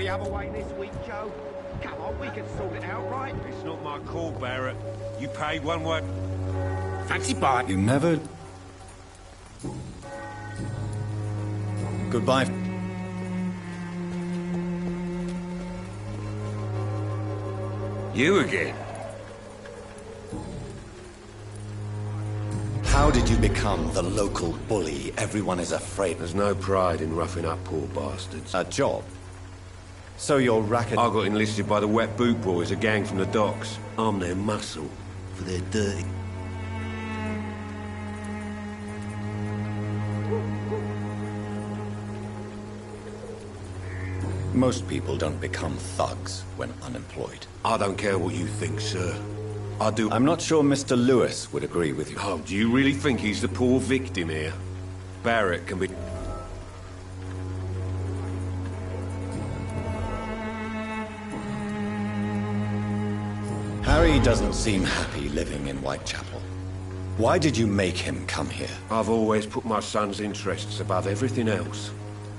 the other way this week, Joe? Come on, we can sort it out, right? It's not my call, Barrett. You paid one way. Fancy buy. You never... Goodbye. You again? How did you become the local bully everyone is afraid? There's no pride in roughing up poor bastards. A job? So your racket... I got enlisted by the Wet Boot Boys, a gang from the docks. I'm their muscle for their dirty... Most people don't become thugs when unemployed. I don't care what you think, sir. I do... I'm not sure Mr. Lewis would agree with you. Oh, do you really think he's the poor victim here? Barrett can be... Harry doesn't seem happy living in Whitechapel. Why did you make him come here? I've always put my son's interests above everything else,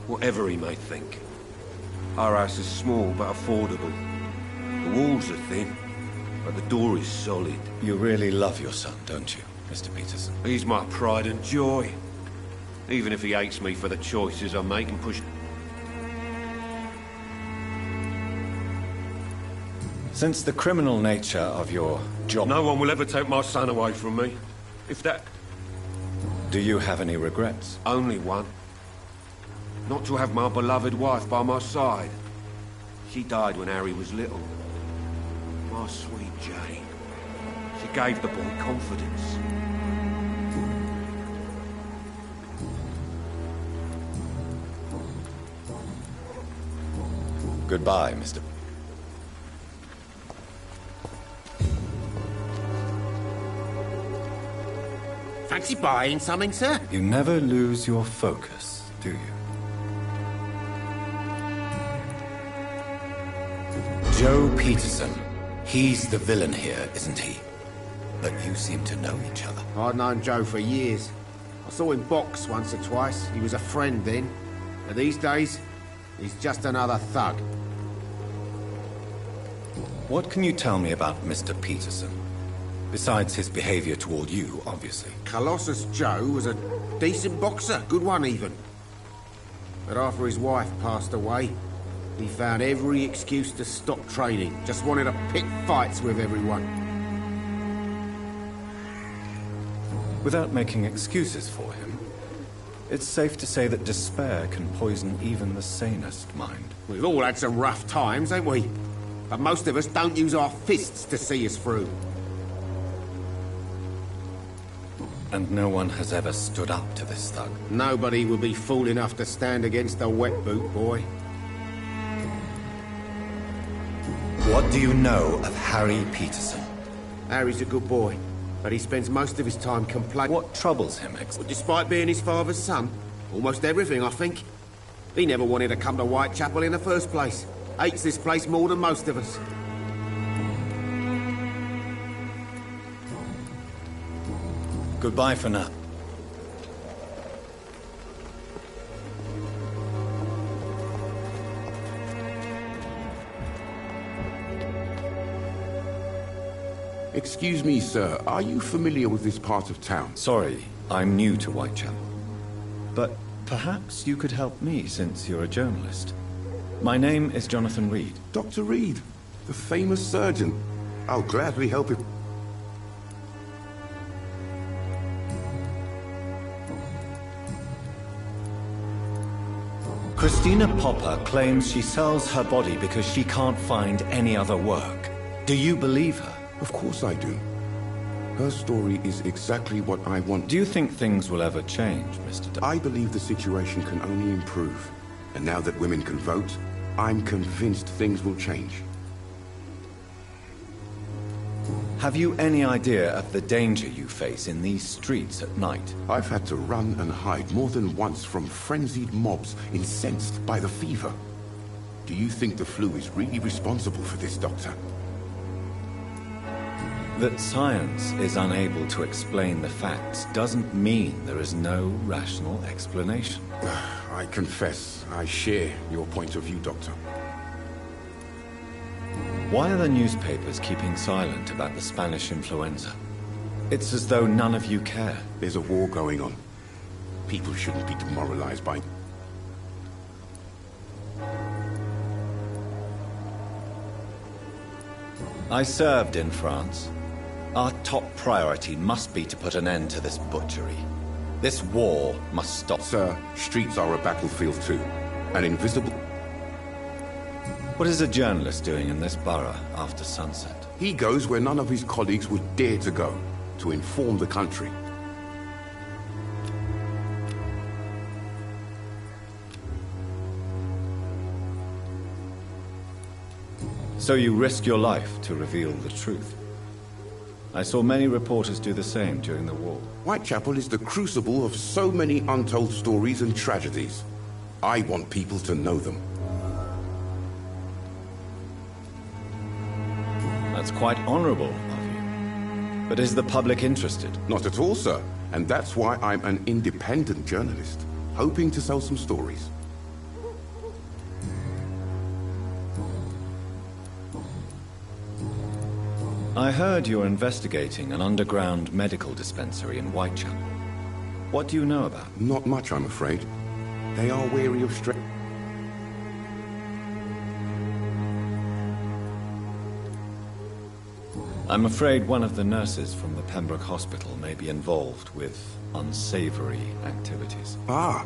whatever he may think. Our house is small but affordable. The walls are thin, but the door is solid. You really love your son, don't you, Mr. Peterson? He's my pride and joy. Even if he hates me for the choices I make and push... Since the criminal nature of your job... No one will ever take my son away from me. If that... Do you have any regrets? Only one. Not to have my beloved wife by my side. She died when Harry was little. My sweet Jane. She gave the boy confidence. Goodbye, Mr. Fancy buying something, sir? You never lose your focus, do you? Joe Peterson. He's the villain here, isn't he? But you seem to know each other. I've known Joe for years. I saw him box once or twice. He was a friend then. But these days, he's just another thug. What can you tell me about Mr. Peterson? Besides his behavior toward you, obviously. Colossus Joe was a decent boxer, good one even. But after his wife passed away, he found every excuse to stop training. Just wanted to pick fights with everyone. Without making excuses for him, it's safe to say that despair can poison even the sanest mind. We've all had some rough times, ain't we? But most of us don't use our fists to see us through. And no one has ever stood up to this thug. Nobody would be fool enough to stand against a wet boot boy. What do you know of Harry Peterson? Harry's a good boy, but he spends most of his time complaining. What troubles him, Despite being his father's son, almost everything, I think. He never wanted to come to Whitechapel in the first place. Hates this place more than most of us. Goodbye for now. Excuse me, sir. Are you familiar with this part of town? Sorry, I'm new to Whitechapel. But perhaps you could help me since you're a journalist. My name is Jonathan Reed. Dr. Reed, the famous surgeon. I'll gladly help you. Christina Popper claims she sells her body because she can't find any other work. Do you believe her? Of course I do. Her story is exactly what I want. Do you think things will ever change, Mr. I believe the situation can only improve. And now that women can vote, I'm convinced things will change. Have you any idea of the danger you face in these streets at night? I've had to run and hide more than once from frenzied mobs incensed by the fever. Do you think the flu is really responsible for this, Doctor? That science is unable to explain the facts doesn't mean there is no rational explanation. I confess, I share your point of view, Doctor. Why are the newspapers keeping silent about the Spanish influenza? It's as though none of you care. There's a war going on. People shouldn't be demoralized by... I served in France. Our top priority must be to put an end to this butchery. This war must stop. Sir, streets are a battlefield too. An invisible... What is a journalist doing in this borough after sunset? He goes where none of his colleagues would dare to go, to inform the country. So you risk your life to reveal the truth. I saw many reporters do the same during the war. Whitechapel is the crucible of so many untold stories and tragedies. I want people to know them. That's quite honorable of you. But is the public interested? Not at all, sir. And that's why I'm an independent journalist, hoping to sell some stories. I heard you're investigating an underground medical dispensary in Whitechapel. What do you know about it? Not much, I'm afraid. They are wary of stray... I'm afraid one of the nurses from the Pembroke Hospital may be involved with unsavory activities. Ah,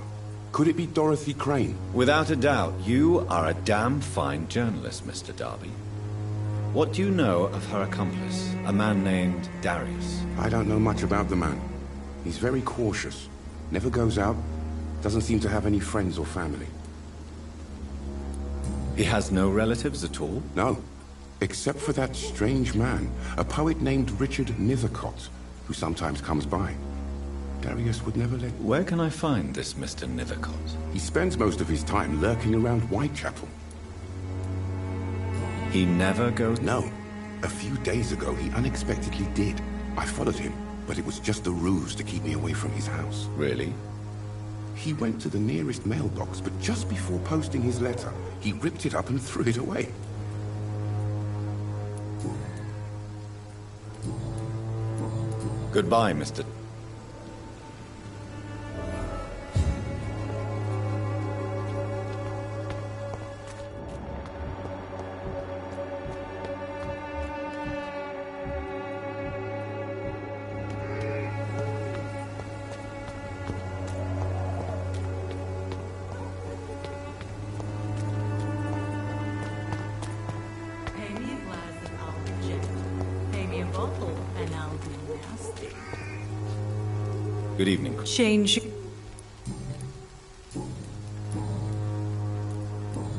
could it be Dorothy Crane? Without a doubt, you are a damn fine journalist, Mr. Darby. What do you know of her accomplice, a man named Darius? I don't know much about the man. He's very cautious. Never goes out. Doesn't seem to have any friends or family. He has no relatives at all? No. Except for that strange man, a poet named Richard Nithercott, who sometimes comes by. Darius would never let... Where can I find this Mr. Nithercott? He spends most of his time lurking around Whitechapel. He never goes... No. A few days ago, he unexpectedly did. I followed him, but it was just a ruse to keep me away from his house. Really? He went to the nearest mailbox, but just before posting his letter, he ripped it up and threw it away. Goodbye, Mr. Good evening. Change.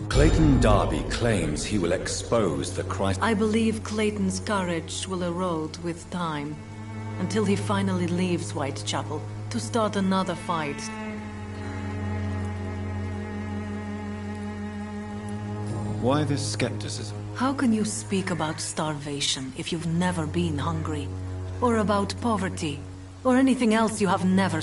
Clayton Darby claims he will expose the Christ... I believe Clayton's courage will erode with time, until he finally leaves Whitechapel to start another fight. Why this skepticism? How can you speak about starvation if you've never been hungry? Or about poverty? Or anything else you have never...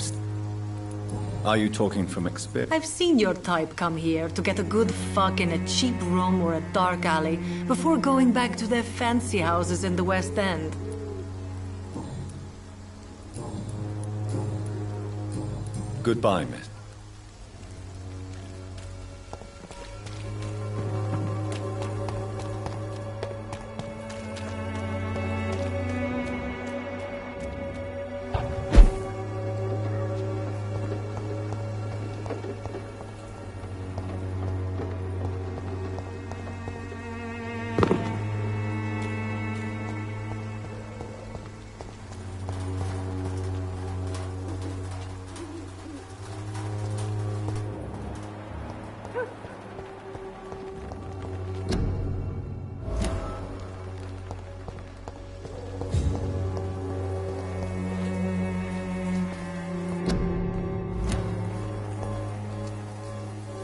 Are you talking from experience? I've seen your type come here to get a good fuck in a cheap room or a dark alley before going back to their fancy houses in the West End. Goodbye, miss.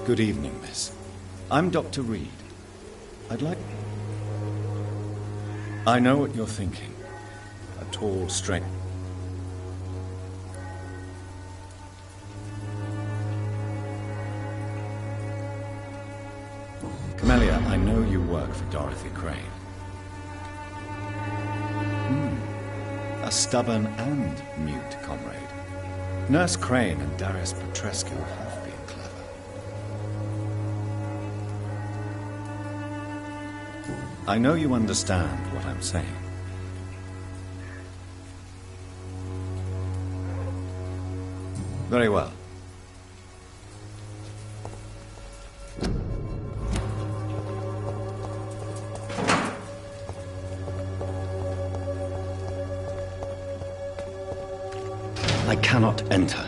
Good evening, miss. I'm Dr. Reed. I'd like... I know what you're thinking. A tall, straight... Camellia, I know you work for Dorothy Crane. A stubborn and mute comrade. Nurse Crane and Darius Petrescu have been clever. I know you understand what I'm saying. Very well. I cannot enter.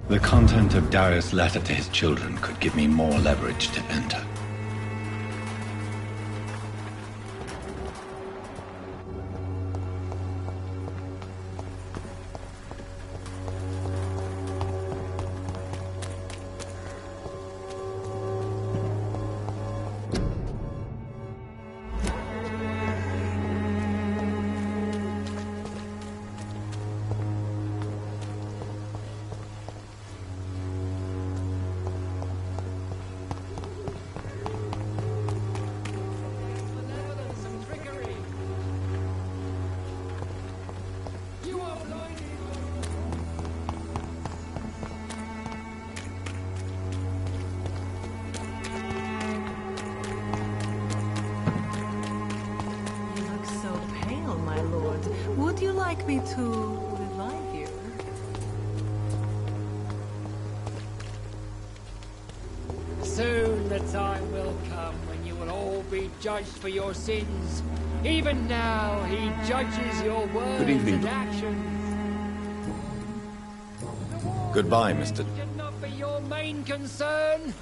The content of Darius' letter to his children could give me more leverage to enter. Would you like me to revive you? Soon the time will come when you will all be judged for your sins. Even now, he judges your words and actions. Goodbye, Mr. Cannot be your main concern.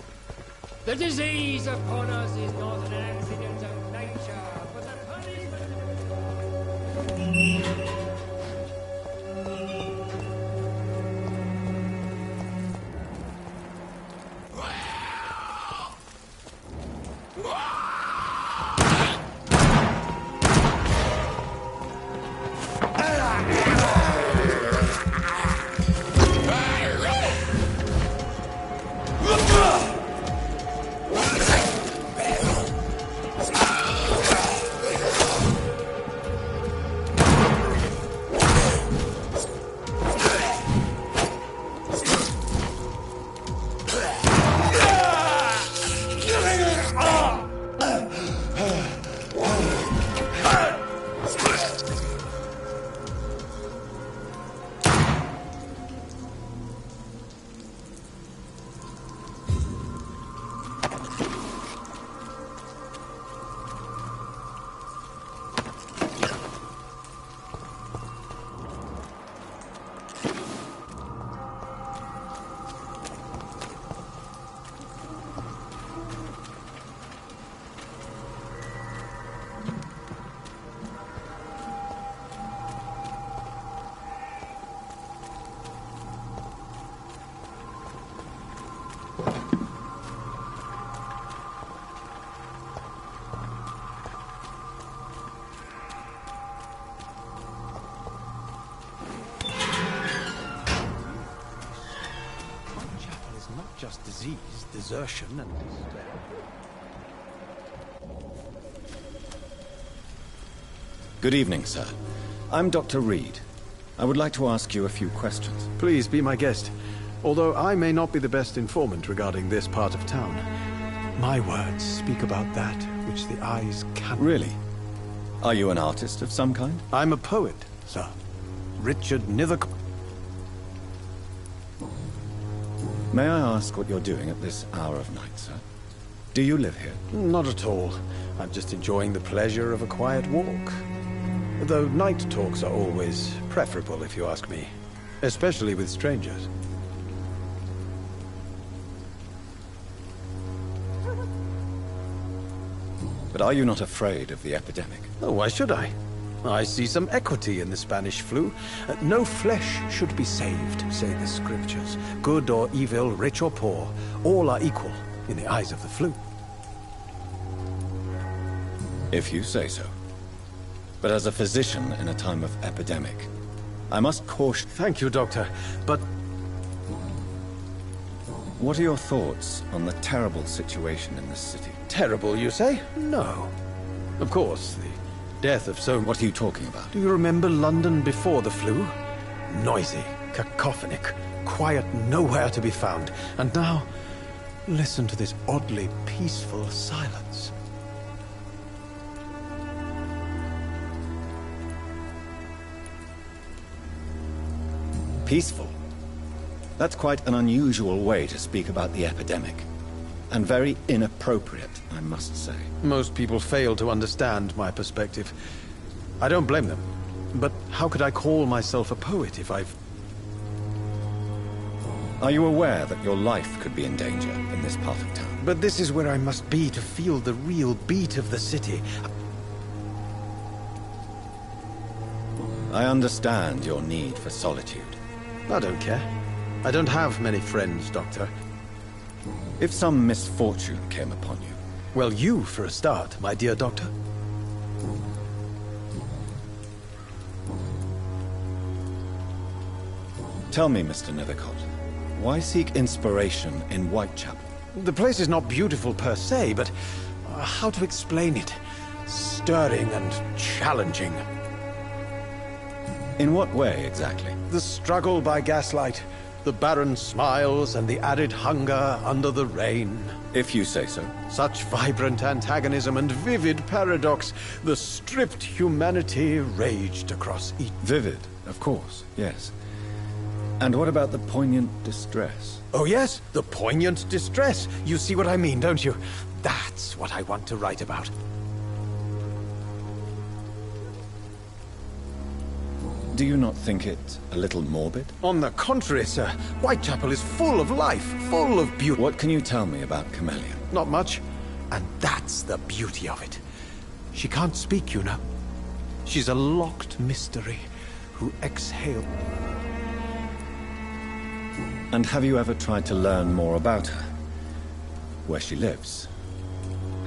The disease upon us is not an accident of nature, but the punishment. Just disease, desertion, and despair. Good evening, sir. I'm Dr. Reed. I would like to ask you a few questions. Please be my guest. Although I may not be the best informant regarding this part of town, my words speak about that which the eyes cannot. Really? Are you an artist of some kind? I'm a poet, sir. Richard Nitherc... May I ask what you're doing at this hour of night, sir? Do you live here? Not at all. I'm just enjoying the pleasure of a quiet walk. Though night talks are always preferable, if you ask me. Especially with strangers. But are you not afraid of the epidemic? Oh, why should I? I see some equity in the Spanish flu. No flesh should be saved, say the scriptures. Good or evil, rich or poor, all are equal in the eyes of the flu. If you say so. But as a physician in a time of epidemic, I must caution... Thank you, Doctor, but... What are your thoughts on the terrible situation in this city? Terrible, you say? No. Of course, the death of so... What are you talking about? Do you remember London before the flu? Noisy, cacophonic, quiet nowhere to be found. And now, listen to this oddly peaceful silence. Peaceful? That's quite an unusual way to speak about the epidemic. And very inappropriate, I must say. Most people fail to understand my perspective. I don't blame them. But how could I call myself a poet if I've... Are you aware that your life could be in danger in this part of town? But this is where I must be to feel the real beat of the city. I understand your need for solitude. I don't care. I don't have many friends, Doctor. If some misfortune came upon you... Well, you for a start, my dear Doctor. Tell me, Mr. Nethercott, why seek inspiration in Whitechapel? The place is not beautiful per se, but how to explain it? Stirring and challenging. In what way, exactly? The struggle by gaslight, the barren smiles and the added hunger under the rain. If you say so. Such vibrant antagonism and vivid paradox. The stripped humanity raged across each... Vivid, of course, yes. And what about the poignant distress? Oh yes, the poignant distress. You see what I mean, don't you? That's what I want to write about. Do you not think it a little morbid? On the contrary, sir. Whitechapel is full of life, full of beauty. What can you tell me about Camellia? Not much. And that's the beauty of it. She can't speak, you know. She's a locked mystery who exhales. And have you ever tried to learn more about her? Where she lives?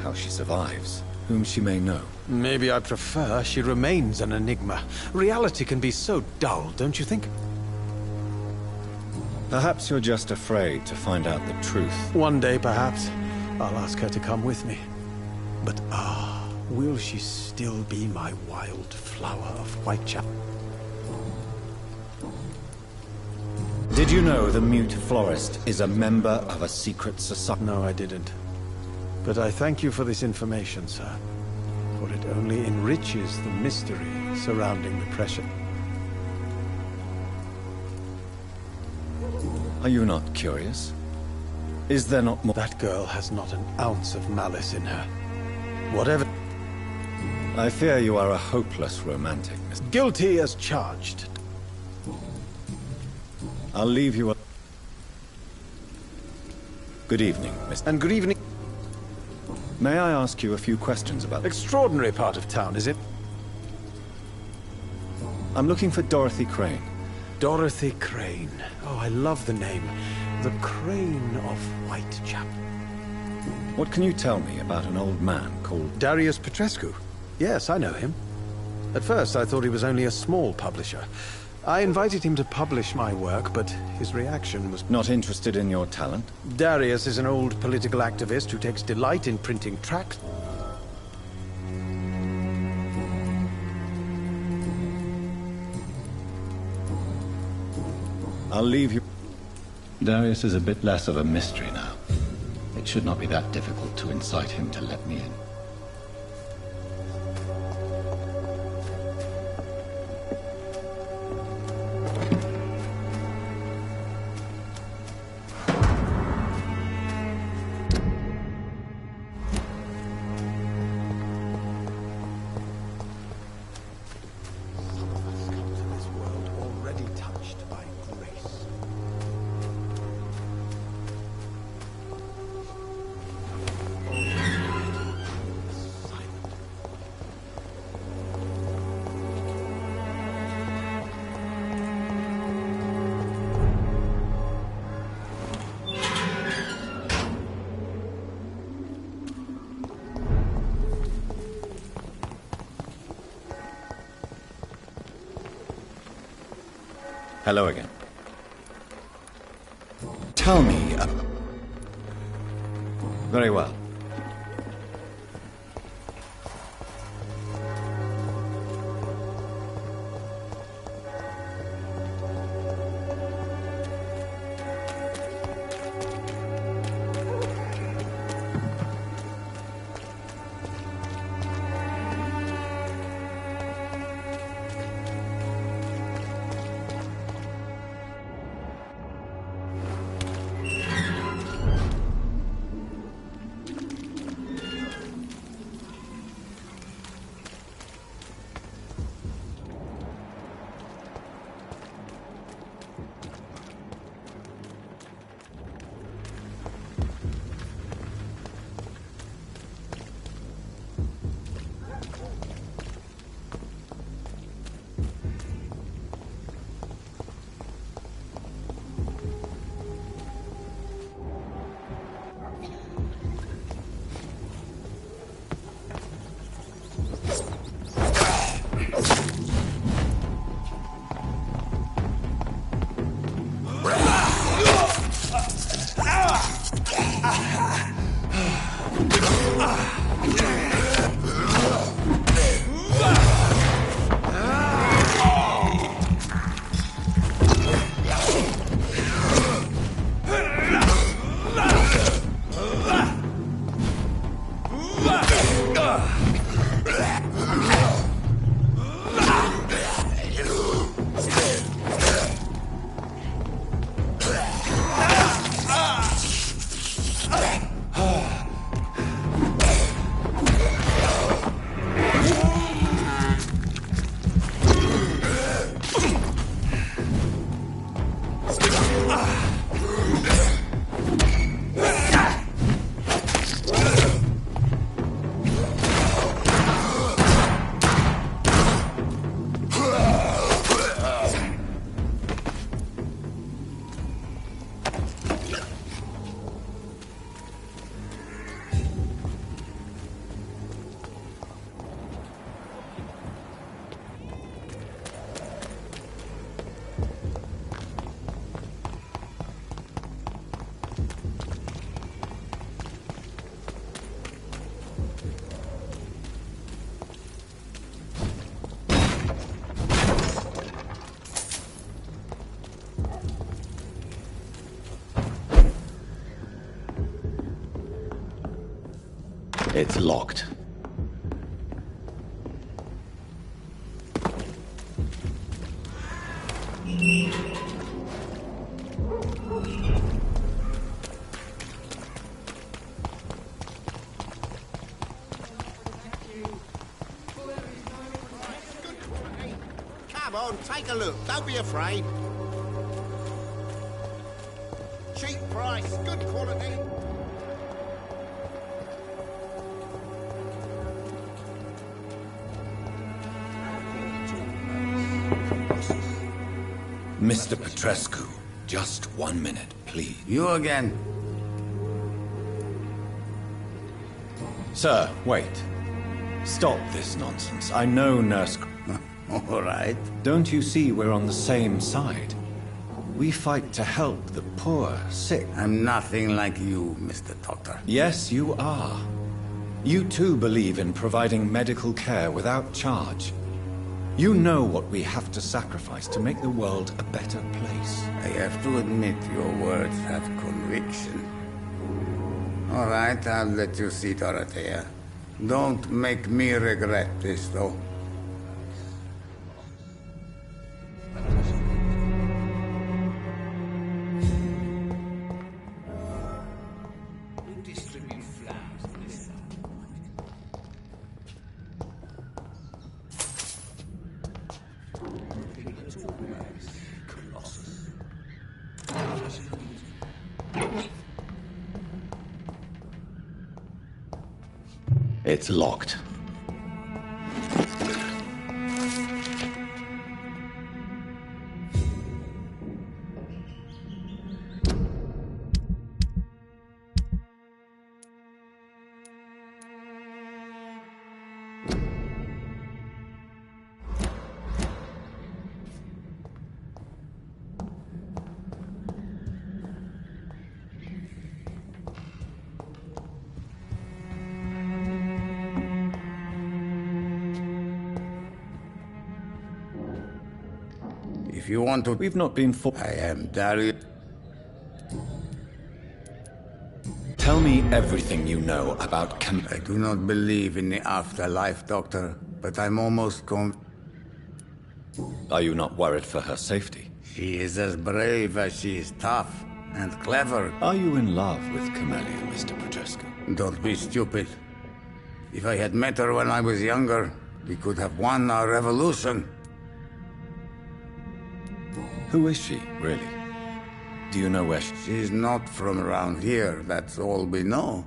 How she survives? Whom she may know? Maybe I prefer she remains an enigma. Reality can be so dull, don't you think? Perhaps you're just afraid to find out the truth. One day, perhaps, I'll ask her to come with me. But will she still be my wild flower of Whitechapel? Did you know the mute florist is a member of a secret society? No, I didn't. But I thank you for this information, sir. For it only enriches the mystery surrounding the pressure. Are you not curious? Is there not more? That girl has not an ounce of malice in her. Whatever... I fear you are a hopeless romantic, Mr. Guilty as charged. I'll leave you. Good evening, Mr. And good evening. May I ask you a few questions about... Extraordinary part of town, is it? I'm looking for Dorothy Crane. Dorothy Crane. Oh, I love the name. The Crane of Whitechapel. What can you tell me about an old man called... Darius Petrescu? Yes, I know him. At first, I thought he was only a small publisher. I invited him to publish my work, but his reaction was... Not interested in your talent? Darius is an old political activist who takes delight in printing tracts. I'll leave you... Darius is a bit less of a mystery now. It should not be that difficult to incite him to let me in. Hello again. Tell me, Very well. It's locked. Come on, take a look. Don't be afraid. Cheap price, good quality. Mr. Petrescu, just 1 minute, please. You again? Sir, wait. Stop this nonsense. I know Nurse... All right. Don't you see we're on the same side? We fight to help the poor, sick. I'm nothing like you, Mr. Doctor. Yes, you are. You too believe in providing medical care without charge. You know what we have to sacrifice to make the world a better place. I have to admit your words have conviction. All right, I'll let you see Dorothea. Don't make me regret this, though. It's locked. you want to... We've not been for... I am Darius. Tell me everything you know about I do not believe in the afterlife, Doctor, but I'm almost Are you not worried for her safety? She is as brave as she is tough and clever. Are you in love with Camellia, Mr. Prochaska? Don't be stupid. If I had met her when I was younger, we could have won our revolution. Who is she, really? Do you know where she... She's not from around here, that's all we know.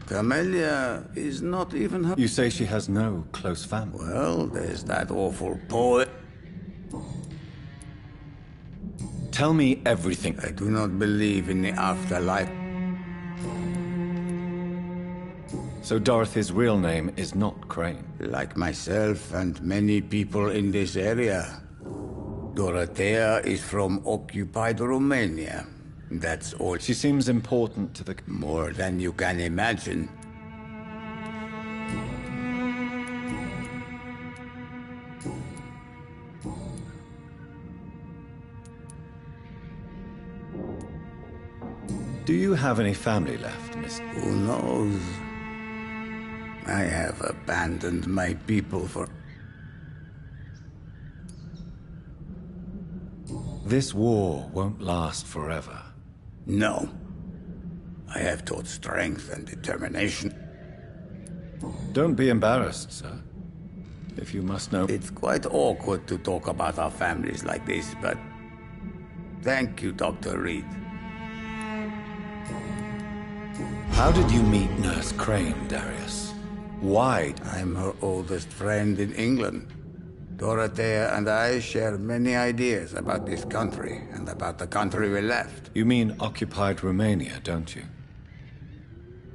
Camellia is not even her... You say she has no close family? Well, there's that awful poet. Tell me everything. I do not believe in the afterlife. So Dorothy's real name is not Crane? Like myself and many people in this area. Dorothea is from occupied Romania. That's all. She seems important to the... More than you can imagine. Do you have any family left, Miss... Who knows? I have abandoned my people for... This war won't last forever. No. I have taught strength and determination. Don't be embarrassed, sir. If you must know... It's quite awkward to talk about our families like this, but... Thank you, Dr. Reed. How did you meet Nurse Crane, Darius? Why? I'm her oldest friend in England. Dorothea and I share many ideas about this country and about the country we left. You mean occupied Romania, don't you?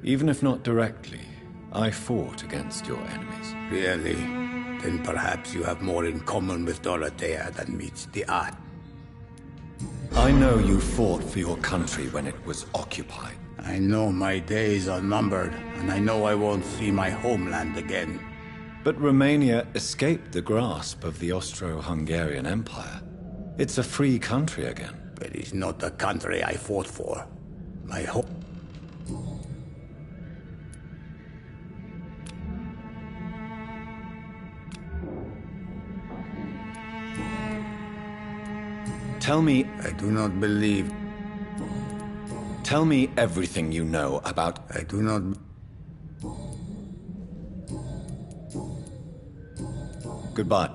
Even if not directly, I fought against your enemies. Really? Then perhaps you have more in common with Dorothea than meets the eye. I know you fought for your country when it was occupied. I know my days are numbered, and I know I won't see my homeland again. But Romania escaped the grasp of the Austro-Hungarian Empire. It's a free country again. But it's not the country I fought for. My home... Tell me... I do not believe... Tell me everything you know about... I do not... Goodbye.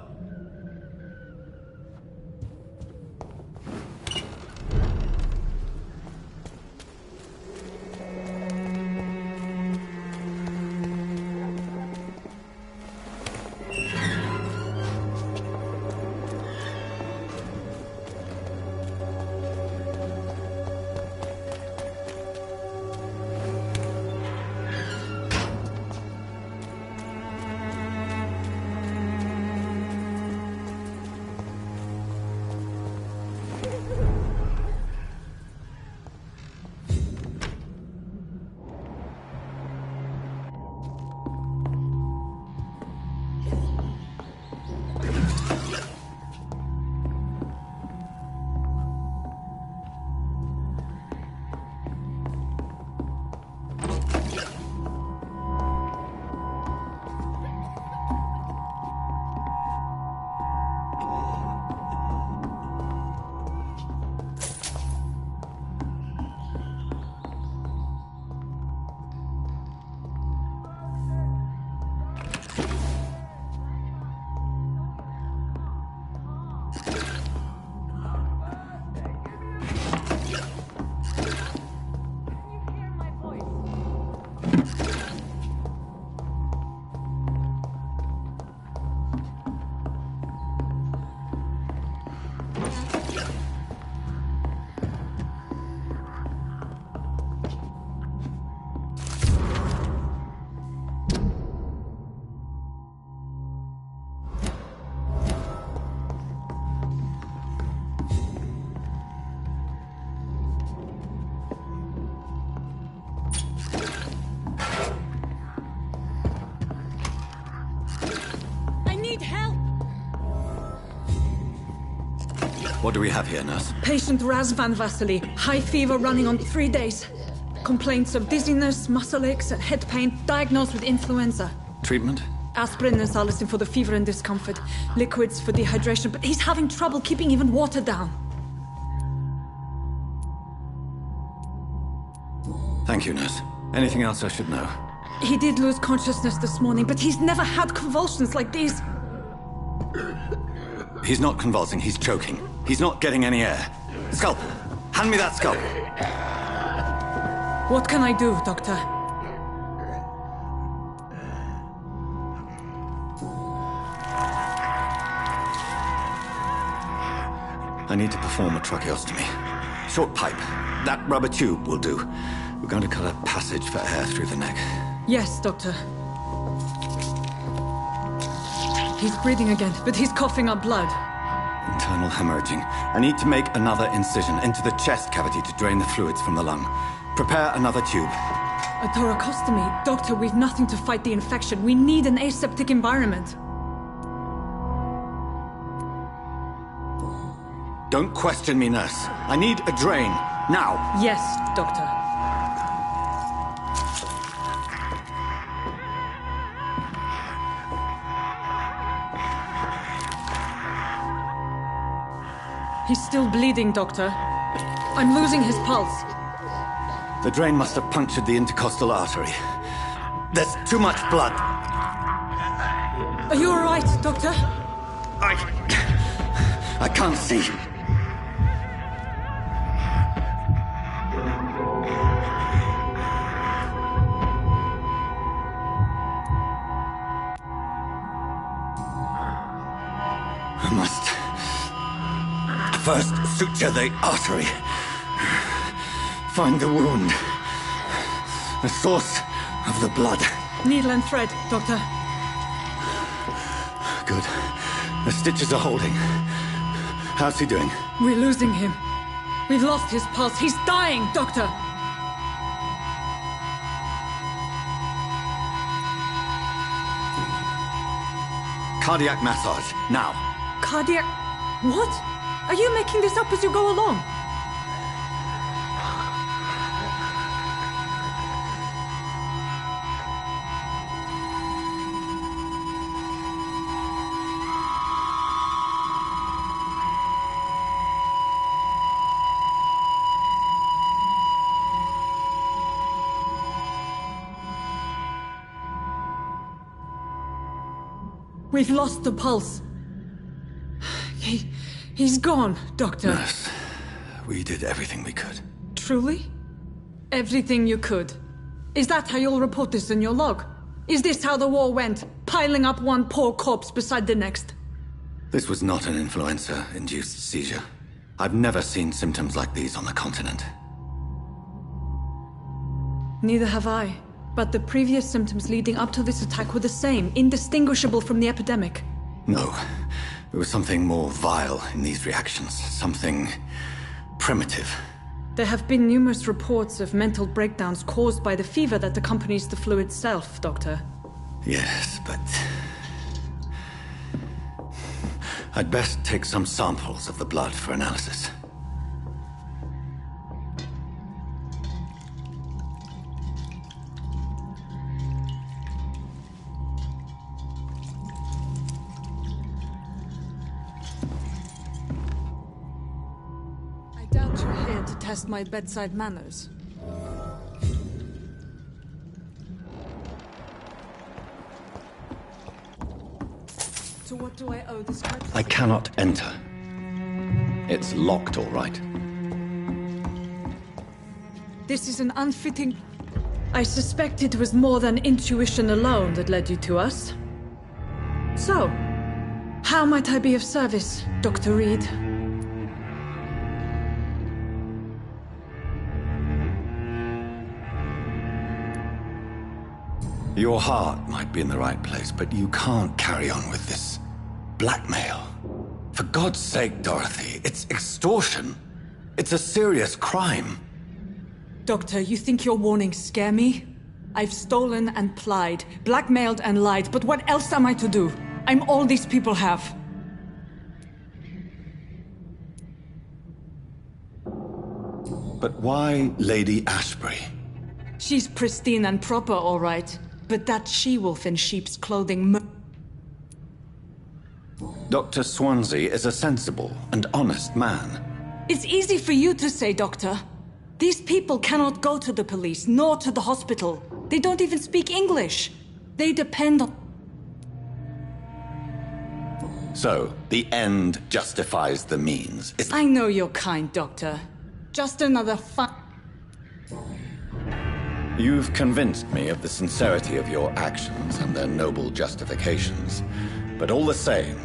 What do we have here, nurse? Patient Razvan Vasily. High fever running on 3 days. Complaints of dizziness, muscle aches, and head pain. Diagnosed with influenza. Treatment? Aspirin and salicin for the fever and discomfort. Liquids for dehydration, but he's having trouble keeping even water down. Thank you, nurse. Anything else I should know? He did lose consciousness this morning, but he's never had convulsions like these. He's not convulsing, he's choking. He's not getting any air. Scalpel! Hand me that scalpel! What can I do, Doctor? I need to perform a tracheostomy. Short pipe. That rubber tube will do. We're going to cut a passage for air through the neck. Yes, Doctor. He's breathing again, but he's coughing up blood. Internal hemorrhaging. I need to make another incision into the chest cavity to drain the fluids from the lung. Prepare another tube. A thoracostomy? Doctor, we've nothing to fight the infection. We need an aseptic environment. Don't question me, nurse. I need a drain. Now. Yes, Doctor. He's still bleeding, Doctor. I'm losing his pulse. The drain must have punctured the intercostal artery. There's too much blood. Are you all right, Doctor? I can't see. I must first suture the artery. Find the wound. The source of the blood. Needle and thread, Doctor. Good. The stitches are holding. How's he doing? We're losing him. We've lost his pulse. He's dying, Doctor. Cardiac massage, now. Cardiac... What? Are you making this up as you go along? We've lost the pulse. He's gone, Doctor. Nurse, we did everything we could. Truly? Everything you could? Is that how you'll report this in your log? Is this how the war went? Piling up one poor corpse beside the next? This was not an influenza-induced seizure. I've never seen symptoms like these on the continent. Neither have I. But the previous symptoms leading up to this attack were the same, indistinguishable from the epidemic. No. There was something more vile in these reactions. Something primitive. There have been numerous reports of mental breakdowns caused by the fever that accompanies the flu itself, Doctor. Yes, but... I'd best take some samples of the blood for analysis. I doubt you're here to test my bedside manners. To what do I owe this courtesy? I cannot enter. It's locked, all right. This is an unfitting... I suspect it was more than intuition alone that led you to us. So, how might I be of service, Dr. Reed? Your heart might be in the right place, but you can't carry on with this blackmail. For God's sake, Dorothy, it's extortion. It's a serious crime. Doctor, you think your warnings scare me? I've stolen and plied, blackmailed and lied, but what else am I to do? I'm all these people have. But why Lady Ashbury? She's pristine and proper, all right. But that she-wolf in sheep's clothing Dr. Swansea is a sensible and honest man. It's easy for you to say, Doctor. These people cannot go to the police, nor to the hospital. They don't even speak English. They depend on... So, the end justifies the means. I know you're kind, Doctor. Just another You've convinced me of the sincerity of your actions and their noble justifications. But all the same,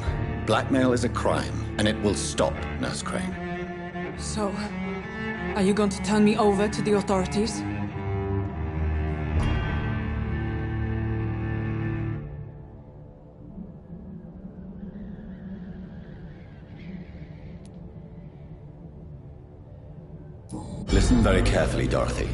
blackmail is a crime, and it will stop, Nurse Crane. So, are you going to turn me over to the authorities? Listen very carefully, Dorothy.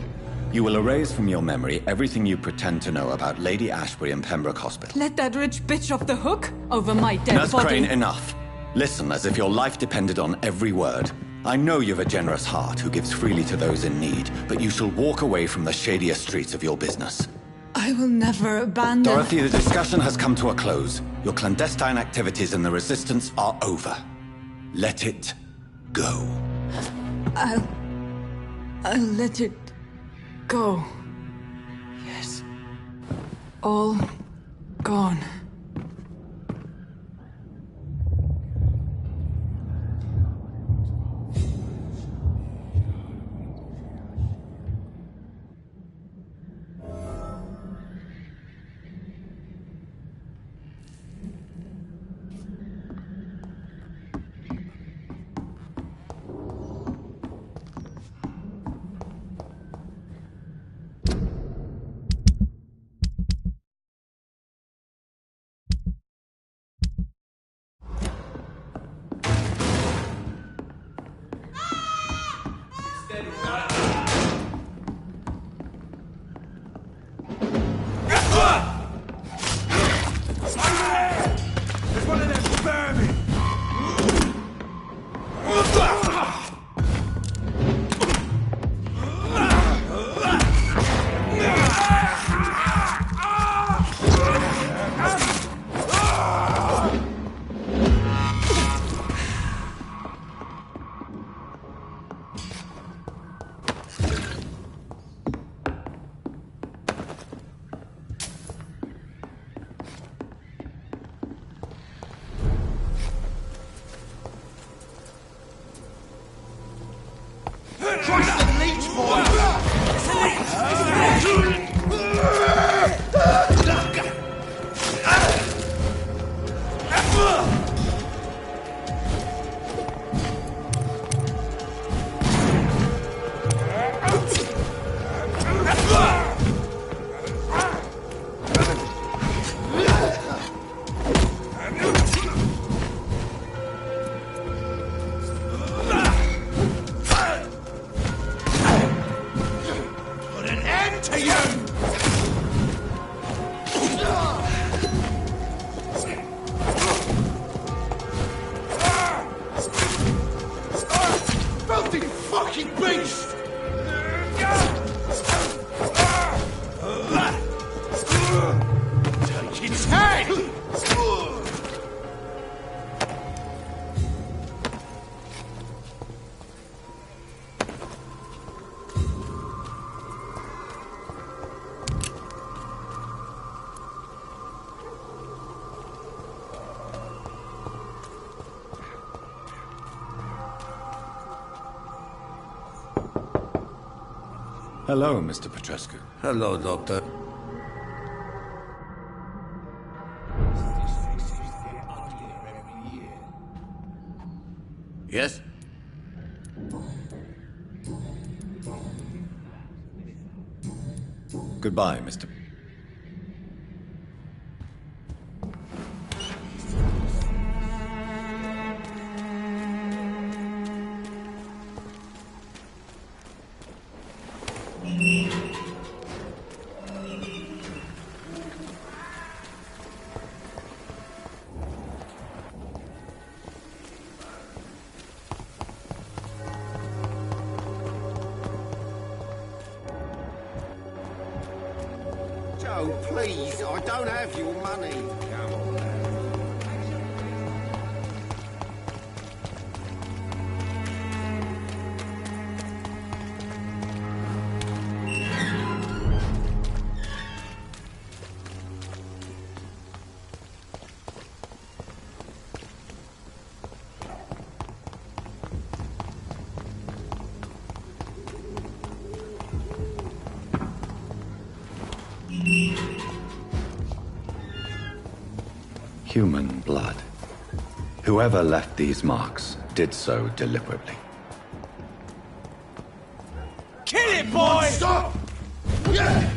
You will erase from your memory everything you pretend to know about Lady Ashbury and Pembroke Hospital. Let that rich bitch off the hook over my dead Nurse body. Crane, enough. Listen as if your life depended on every word. I know you've a generous heart who gives freely to those in need, but you shall walk away from the shadier streets of your business. I will never abandon... Dorothy, the discussion has come to a close. Your clandestine activities in the Resistance are over. Let it go. I'll let it go. Yes. All gone. Hello, Mr. Petrescu. Hello, Doctor. Yes? Goodbye, Mr. No, please, I don't have your money. Come on, man. Human blood. Whoever left these marks did so deliberately. Kill it, boy! Stop! Yeah!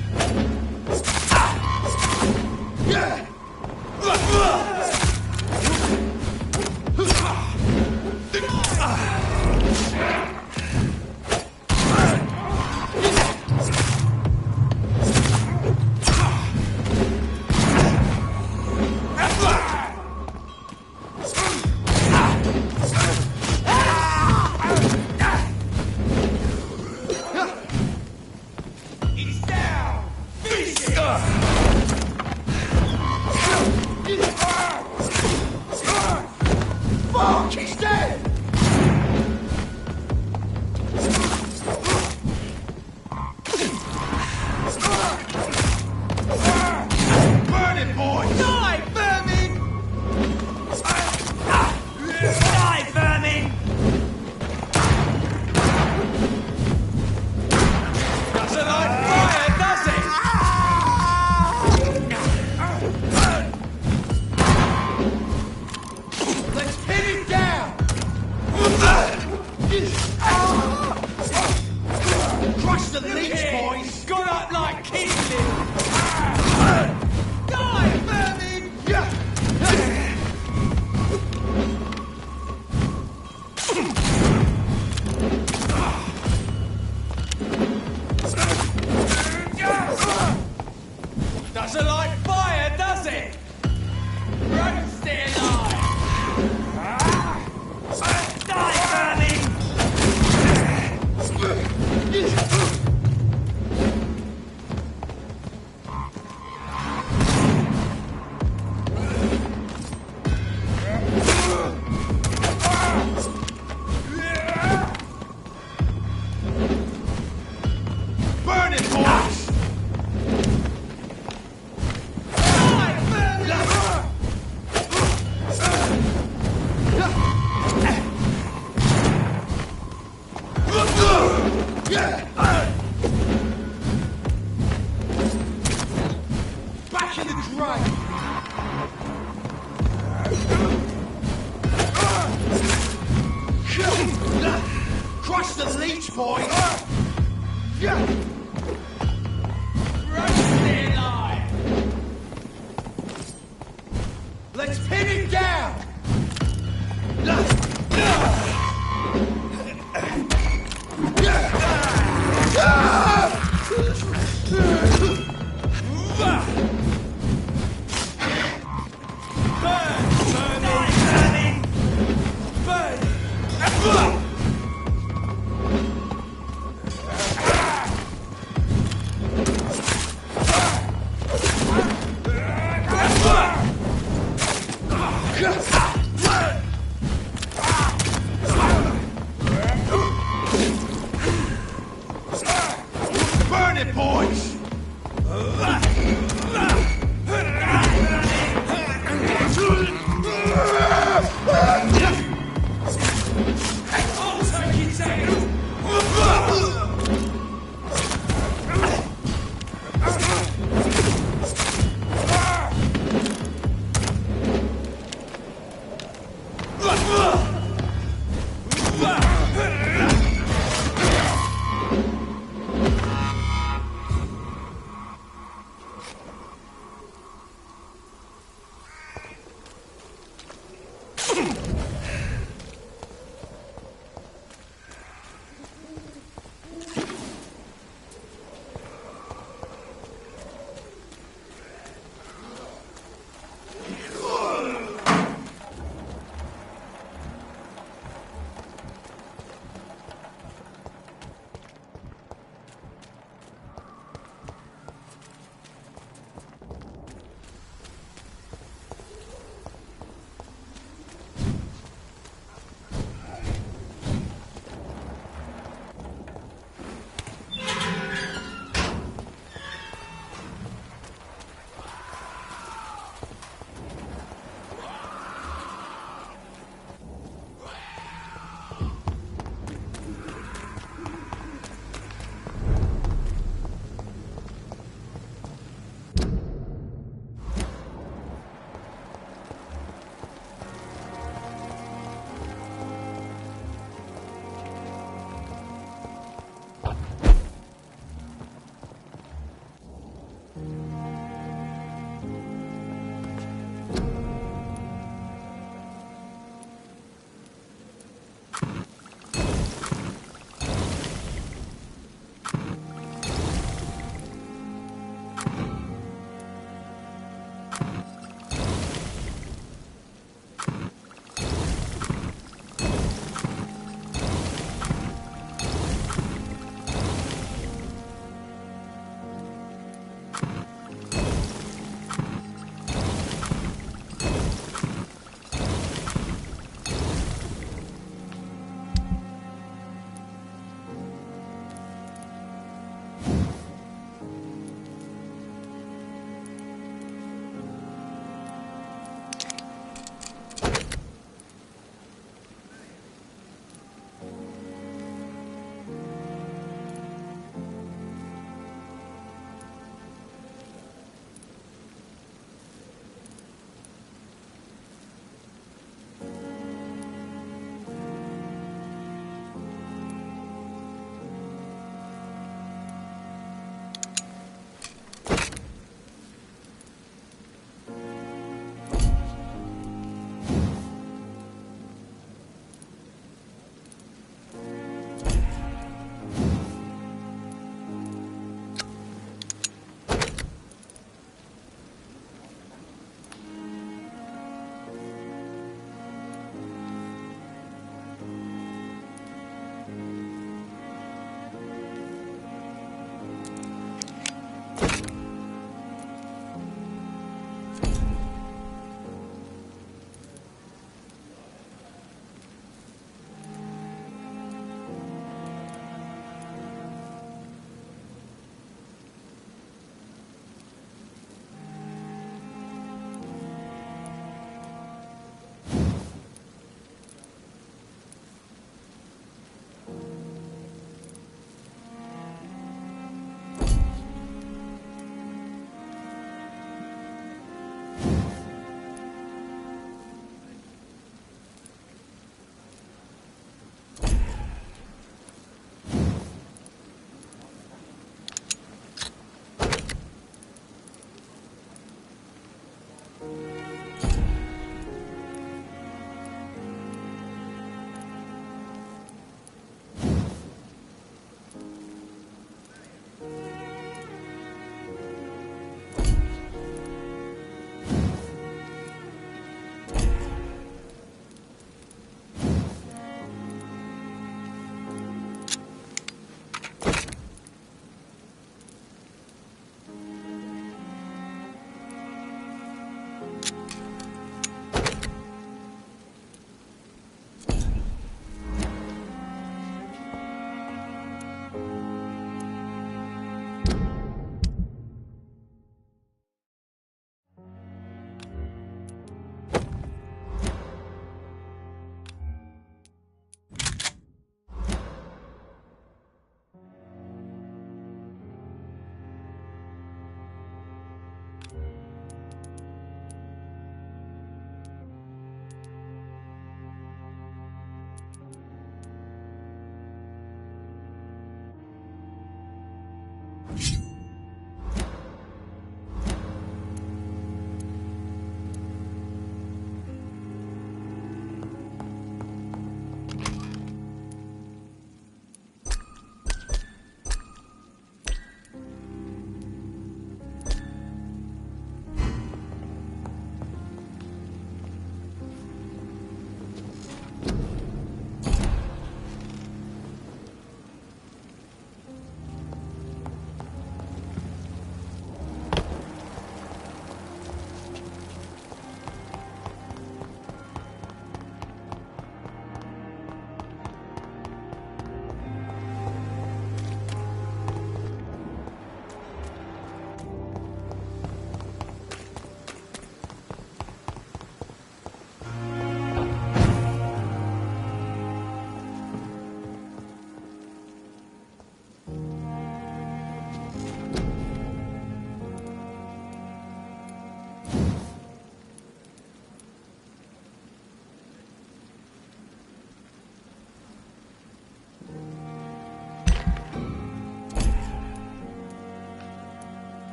Yeah! Doesn't like fire, does it? Roast it alive! Die, vermin! Burn it, boys! Back in the drain! Crush the leech, boy! Roast it alive! Let's pin it down! Burn it, boys! I'll take it down!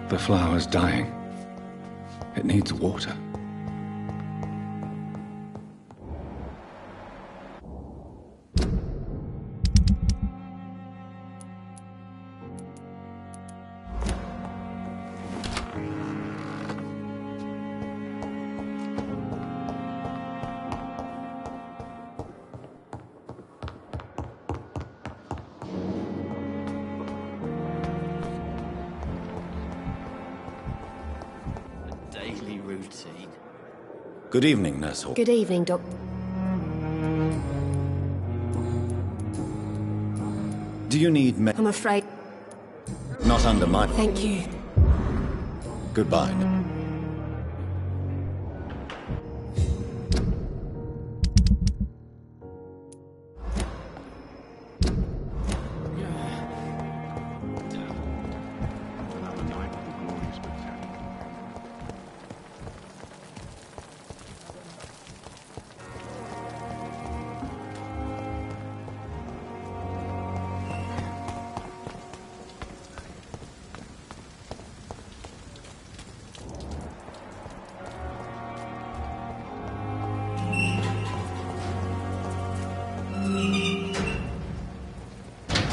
The flower's dying. It needs water. routine. Good evening, Nurse Hall. Good evening, Doc. Do you need I'm afraid. Not under my... Thank you. Goodbye.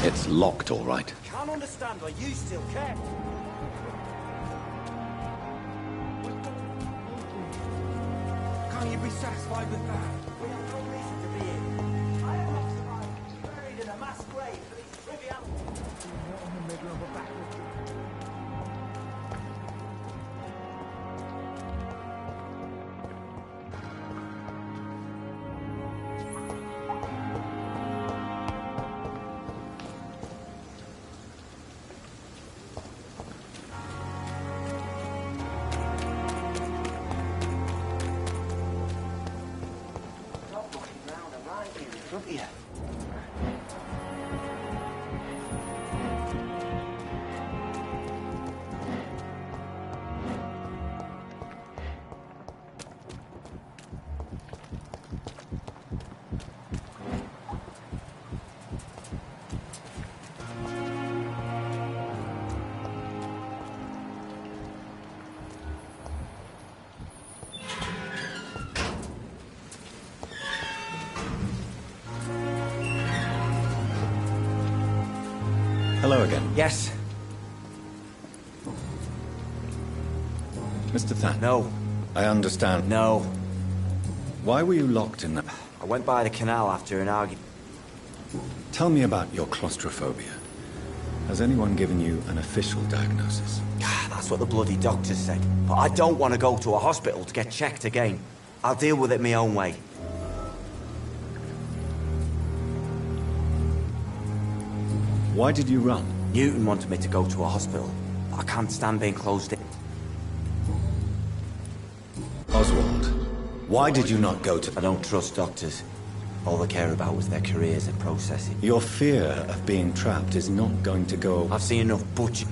It's locked, all right. Can't understand why you still care. Can't you be satisfied with that? We have no reason to be here. I am not survived, buried in a mass grave for these trivialities. We're in the middle of a battle. Hello again. Yes. Mr. Thatcher. No. I understand. No. Why were you locked in that? I went by the canal after an argument. Tell me about your claustrophobia. Has anyone given you an official diagnosis? That's what the bloody doctors said. But I don't want to go to a hospital to get checked again. I'll deal with it my own way. Why did you run? Newton wanted me to go to a hospital. I can't stand being closed in. Oswald, why did you not go to... I don't trust doctors. All they care about was their careers and processing. Your fear of being trapped is not going to go... I've seen enough butcher...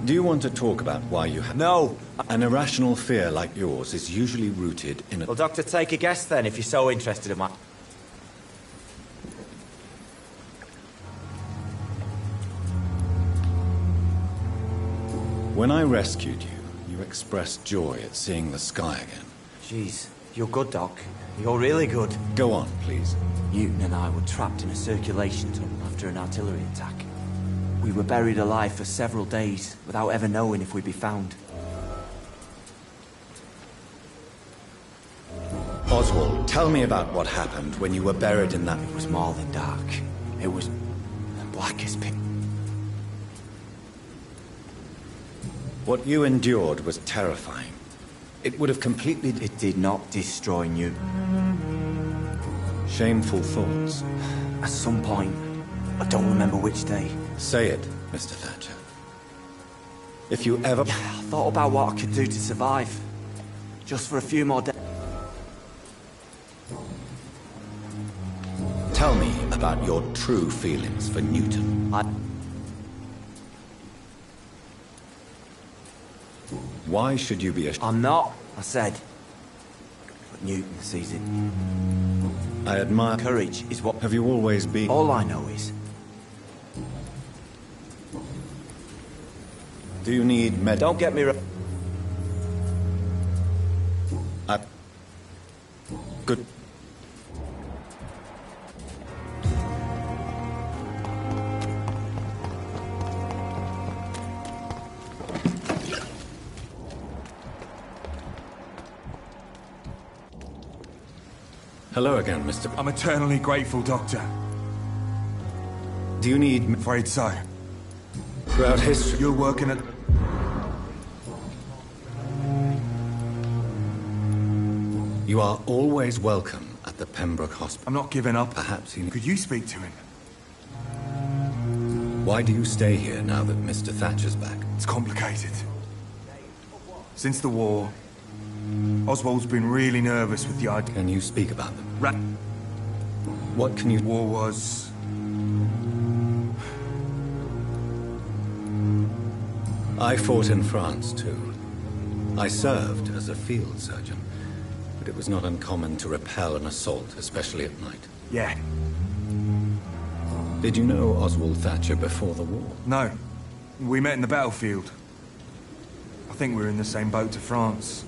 Do you want to talk about why you have... No! An irrational fear like yours is usually rooted in a... Well, Doctor, take a guess then, if you're so interested in my... When I rescued you, you expressed joy at seeing the sky again. Jeez, you're good, Doc. You're really good. Go on, please. Newton and I were trapped in a circulation tunnel after an artillery attack. We were buried alive for several days, without ever knowing if we'd be found. Oswald, tell me about what happened when you were buried in that... It was more than dark. It was black as pitch. What you endured was terrifying. It would have completely... It did not destroy Newton. Shameful thoughts. At some point, I don't remember which day. Say it, Mr. Thatcher. If you ever... I thought about what I could do to survive. Just for a few more days. Tell me about your true feelings for Newton. Why should you be I'm not, I said. But Newton sees it. I admire... Courage is what... Have you always been... All I know is... Do you need med... Don't get me wrong. Good... Hello again, Mr... I'm eternally grateful, Doctor. Do you need... I'm afraid so. Throughout history... You're working at... You are always welcome at the Pembroke Hospital. I'm not giving up. Perhaps he... Could you speak to him? Why do you stay here now that Mr. Thatcher's back? It's complicated. Since the war, Oswald's been really nervous with the idea. Can you speak about them? What can you... War was... I fought in France, too. I served as a field surgeon, but it was not uncommon to repel an assault, especially at night. Yeah. Did you know Oswald Thatcher before the war? No. We met in the battlefield. I think we were in the same boat to France.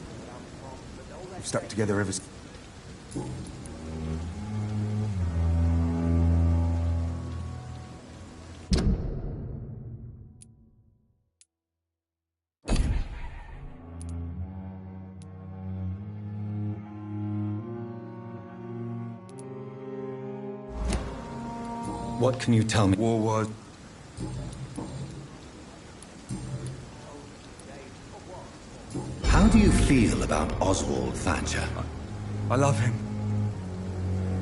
We've stuck together ever since. What can you tell me? War was... How do you feel about Oswald Thatcher? I love him.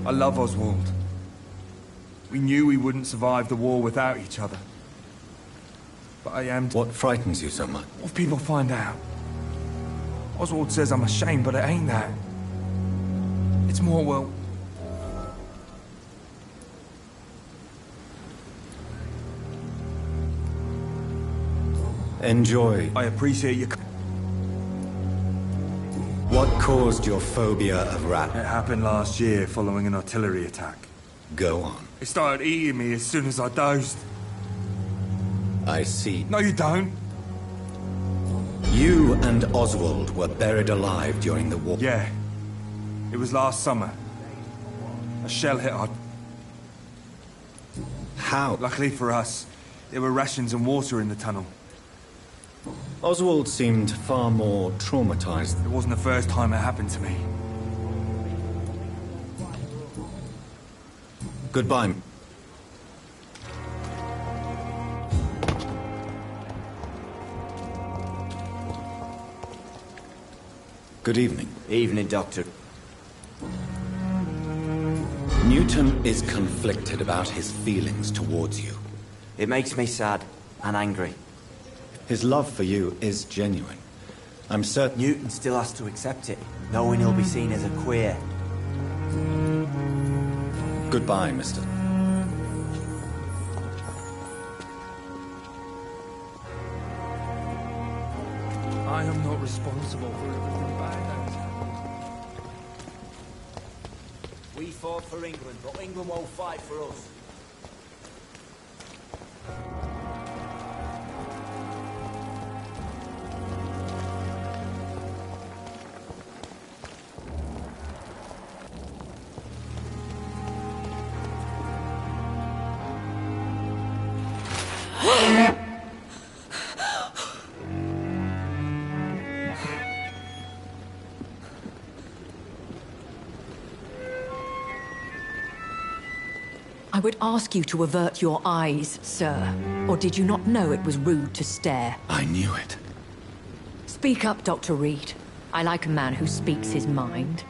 I love Oswald. We knew we wouldn't survive the war without each other. But I am... What frightens you so much? What if people find out? Oswald says I'm ashamed, but it ain't that. It's more, well... Enjoy. I appreciate your... What caused your phobia of rats? It happened last year following an artillery attack. Go on. It started eating me as soon as I dozed. I see. No, you don't. You and Oswald were buried alive during the war. Yeah. It was last summer. A shell hit our... How? Luckily for us, there were rations and water in the tunnel. Oswald seemed far more traumatized. It wasn't the first time it happened to me. Goodbye. Good evening. Evening, Doctor. Newton is conflicted about his feelings towards you. It makes me sad and angry. His love for you is genuine. I'm certain... Newton still has to accept it, knowing he'll be seen as a queer. Goodbye, mister. I am not responsible for everything bad. We fought for England, but England won't fight for us. I would ask you to avert your eyes, sir. Or did you not know it was rude to stare? I knew it. Speak up, Dr. Reed. I like a man who speaks his mind.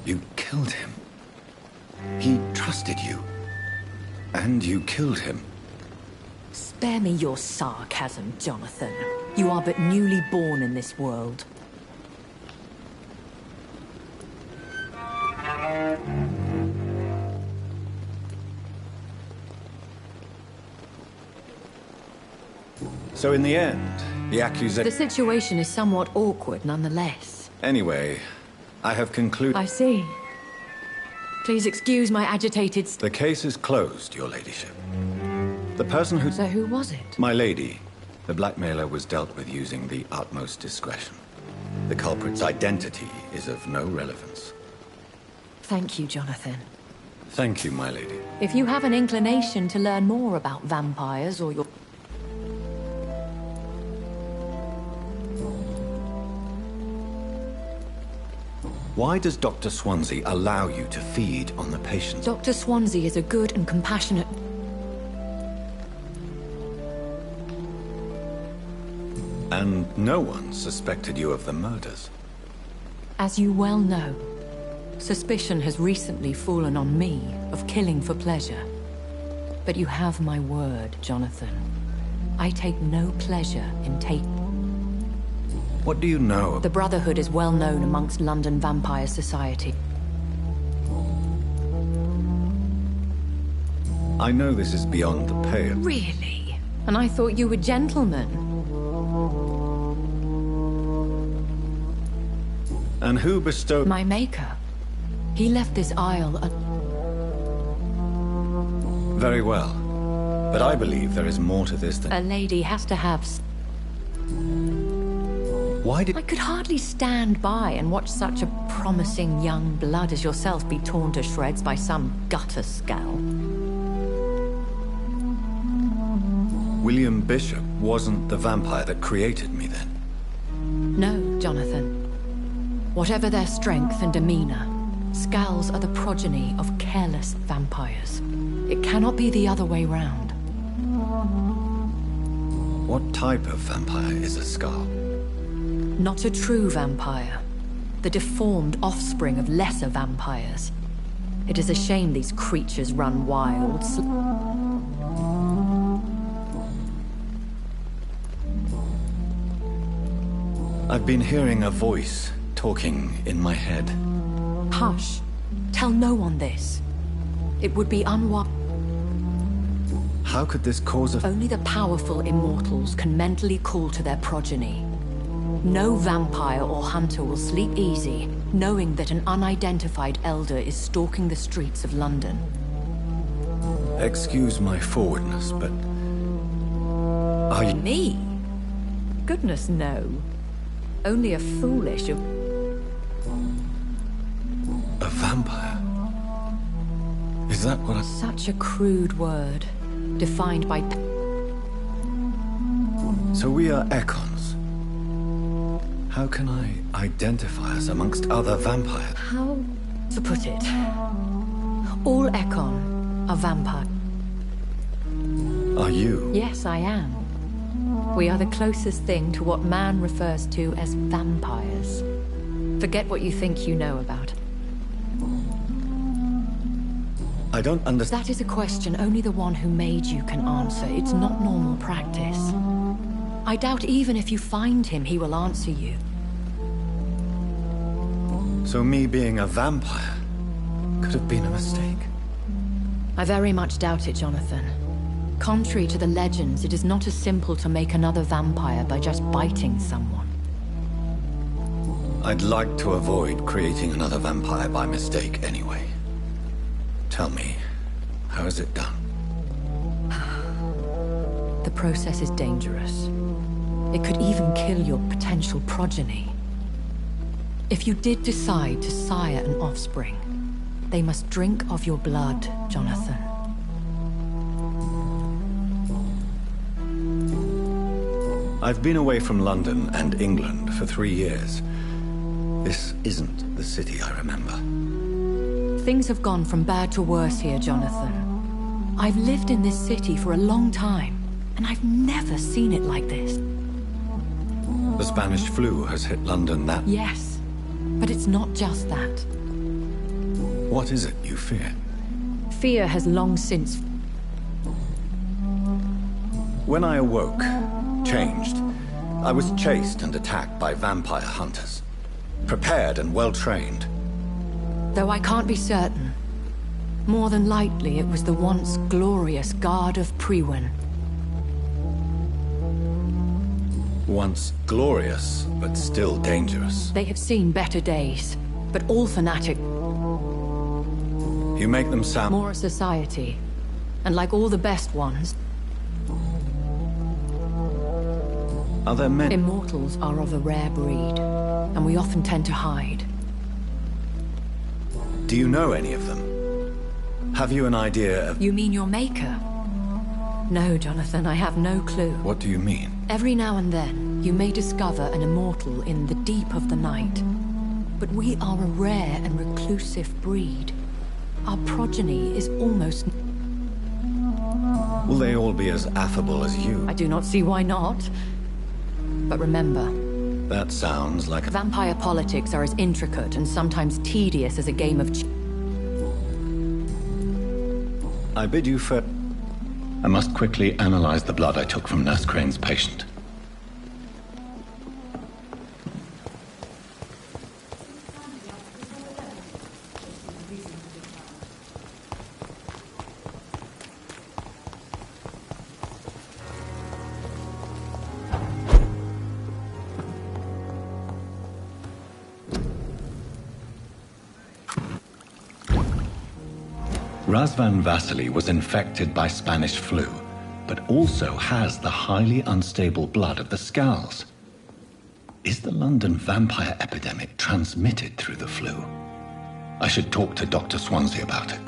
You killed him. He trusted you. And you killed him. Spare me your sarcasm, Jonathan. You are but newly born in this world. So in the end, the accusation... The situation is somewhat awkward nonetheless. Anyway, I have concluded... I see. Please excuse my agitated... The case is closed, your ladyship. The person who... So who was it? My lady. The blackmailer was dealt with using the utmost discretion. The culprit's identity is of no relevance. Thank you, Jonathan. Thank you, my lady. If you have an inclination to learn more about vampires or your... Why does Dr. Swansea allow you to feed on the patients? Dr. Swansea is a good and compassionate... No one suspected you of the murders. As you well know, suspicion has recently fallen on me of killing for pleasure. But you have my word, Jonathan. I take no pleasure in taking... What do you know? The Brotherhood is well known amongst London Vampire Society. I know this is beyond the pale. Really? And I thought you were gentlemen. And who bestowed... My maker. He left this isle Very well. But I believe there is more to this than... A lady has to have... Why did... I could hardly stand by and watch such a promising young blood as yourself be torn to shreds by some gutter scowl. William Bishop wasn't the vampire that created me then? No, Jonathan. Whatever their strength and demeanor, Scowls are the progeny of careless vampires. It cannot be the other way round. What type of vampire is a Scowl? Not a true vampire. The deformed offspring of lesser vampires. It is a shame these creatures run wild. I've been hearing a voice talking in my head. Hush. Tell no one this. It would be unwise. How could this cause a... Only the powerful immortals can mentally call to their progeny. No vampire or hunter will sleep easy, knowing that an unidentified elder is stalking the streets of London. Excuse my forwardness, but... Are you... Me? Goodness, no. Only a foolish... A vampire? Is that what I... Such a crude word, defined by... So we are Ekons. How can I identify us amongst other vampires? How to put it? All Ekon are vampire. Are you? Yes, I am. We are the closest thing to what man refers to as vampires. Forget what you think you know about it. I don't understand. That is a question only the one who made you can answer. It's not normal practice. I doubt even if you find him, he will answer you. So me being a vampire could have been a mistake? I very much doubt it, Jonathan. Contrary to the legends, it is not as simple to make another vampire by just biting someone. I'd like to avoid creating another vampire by mistake anyway. Tell me, how is it done? The process is dangerous. It could even kill your potential progeny. If you did decide to sire an offspring, they must drink of your blood, Jonathan. I've been away from London and England for 3 years. This isn't the city I remember. Things have gone from bad to worse here, Jonathan. I've lived in this city for a long time, and I've never seen it like this. The Spanish flu has hit London that... Yes, but it's not just that. What is it you fear? Fear has long since... When I awoke, changed, I was chased and attacked by vampire hunters. Prepared and well-trained. Though I can't be certain. More than likely, it was the once glorious Guard of Priwen. Once glorious, but still dangerous. They have seen better days, but all fanatic... You make them sound... More a society. And like all the best ones... Are there many... Immortals are of a rare breed, and we often tend to hide. Do you know any of them? Have you an idea of... You mean your maker? No, Jonathan, I have no clue. What do you mean? Every now and then, you may discover an immortal in the deep of the night. But we are a rare and reclusive breed. Our progeny is almost... Will they all be as affable as you? I do not see why not. But remember, That sounds like vampire politics are as intricate and sometimes tedious as a game of I bid you fair. I must quickly analyze the blood I took from Nurse Crane's patient. Razvan Vasily was infected by Spanish flu, but also has the highly unstable blood of the Scowls. Is the London vampire epidemic transmitted through the flu? I should talk to Dr. Swansea about it.